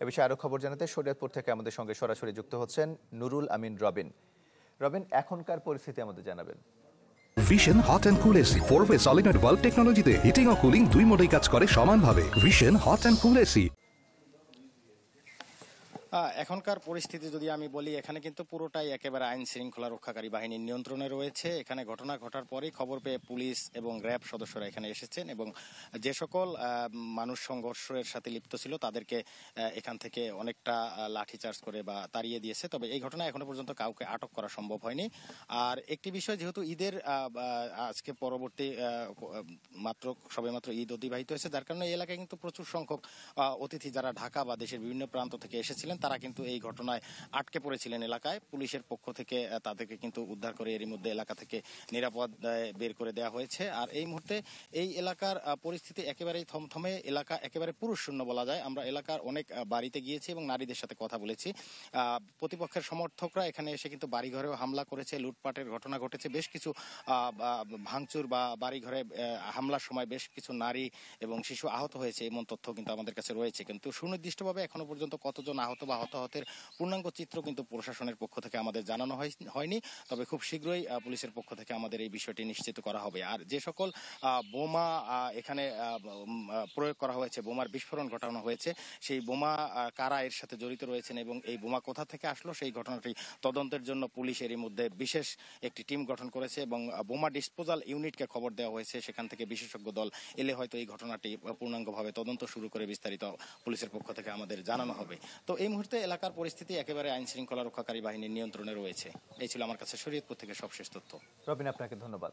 এ বিষয়ে আরো খবর জানাতে শরীয়তপুর থেকে আমাদের সঙ্গে সরাসরি যুক্ত হচ্ছেন নুরুল আমিন রবিন। রবিন, এখনকার পরিস্থিতি আমাদের জানাবেন। Vision hot and cool AC 4-ওয়ে সলিনয়েড ভালভ টেকনোলজিতে হিটিং ও কুলিং দুই মোডেই কাজ করে সমানভাবে। Vision hot and cool AC. এখনকার পরিস্থিতি যদি আমি বলি, এখানে কিন্তু পুরোটাই একেবারে আইন শৃঙ্খলা রক্ষাকারী বাহিনীর নিয়ন্ত্রণে রয়েছে। এখানে ঘটনা ঘটার পরেই খবর পেয়ে পুলিশ এবং র্যাব সদস্যরা এখানে এসেছেন এবং যে সকল মানুষ সংঘর্ষের সাথে লিপ্ত ছিল তাদেরকে এখান থেকে অনেকটা লাঠিচার্জ করে বা তাড়িয়ে দিয়েছে। তবে এই ঘটনায় এখনো পর্যন্ত কাউকে আটক করা সম্ভব হয়নি। আর একটি বিষয়, যেহেতু ঈদের আজকে পরবর্তী মাত্র সবেমাত্র ঈদ অতিবাহিত হয়েছে, যার কারণে এই এলাকায় কিন্তু প্রচুর সংখ্যক অতিথি যারা ঢাকা বা দেশের বিভিন্ন প্রান্ত থেকে এসেছিলেন তারা কিন্তু এই ঘটনায় আটকে পড়েছিলেন এলাকায়। পুলিশের পক্ষ থেকে তাদেরকে কিন্তু উদ্ধার করে এরই মধ্যে এলাকা থেকে নিরাপদ বের করে দেওয়া হয়েছে। আর এই মুহূর্তে এই এলাকার পরিস্থিতি একেবারেই থমথমে, এলাকা একেবারে পুরুষ শূন্য বলা যায়। আমরা এলাকার অনেক বাড়িতে গিয়েছি এবং নারীদের সাথে কথা বলেছি। প্রতিপক্ষের সমর্থকরা এখানে এসে কিন্তু বাড়িঘরেও হামলা করেছে, লুটপাটের ঘটনা ঘটেছে, বেশ কিছু ভাঙচুর বা বাড়িঘরে হামলার সময় বেশ কিছু নারী এবং শিশু আহত হয়েছে, এমন তথ্য কিন্তু আমাদের কাছে রয়েছে। কিন্তু সুনির্দিষ্টভাবে এখনো পর্যন্ত কতজন আহত বা হতাহতের পূর্ণাঙ্গ চিত্র কিন্তু প্রশাসনের পক্ষ থেকে আমাদের জানানো হয়নি। তবে খুব শীঘ্রই পুলিশের পক্ষ থেকে আমাদের এই বিষয়টি নিশ্চিত করা হবে। আর যে সকল বোমা এখানে প্রয়োগ করা হয়েছে, বোমার বিস্ফোরণ ঘটানো হয়েছে, সেই বোমা কারা এর সাথে জড়িত রয়েছেন এবং এই বোমা কোথা থেকে আসলো সেই ঘটনাটি তদন্তের জন্য পুলিশ এরই মধ্যে বিশেষ একটি টিম গঠন করেছে এবং বোমা ডিসপোজাল ইউনিটকে খবর দেওয়া হয়েছে। সেখান থেকে বিশেষজ্ঞ দল এলে হয়তো এই ঘটনাটি পূর্ণাঙ্গভাবে তদন্ত শুরু করে বিস্তারিত পুলিশের পক্ষ থেকে আমাদের জানানো হবে। তো এই মুহূর্তে এলাকার পরিস্থিতি একেবারে আইন শৃঙ্খলা রক্ষাকারী বাহিনীর নিয়ন্ত্রণে রয়েছে। এই ছিল আমার কাছে শরীয়তপুর থেকে সবশেষ তথ্য। রবিন, আপনাকে ধন্যবাদ।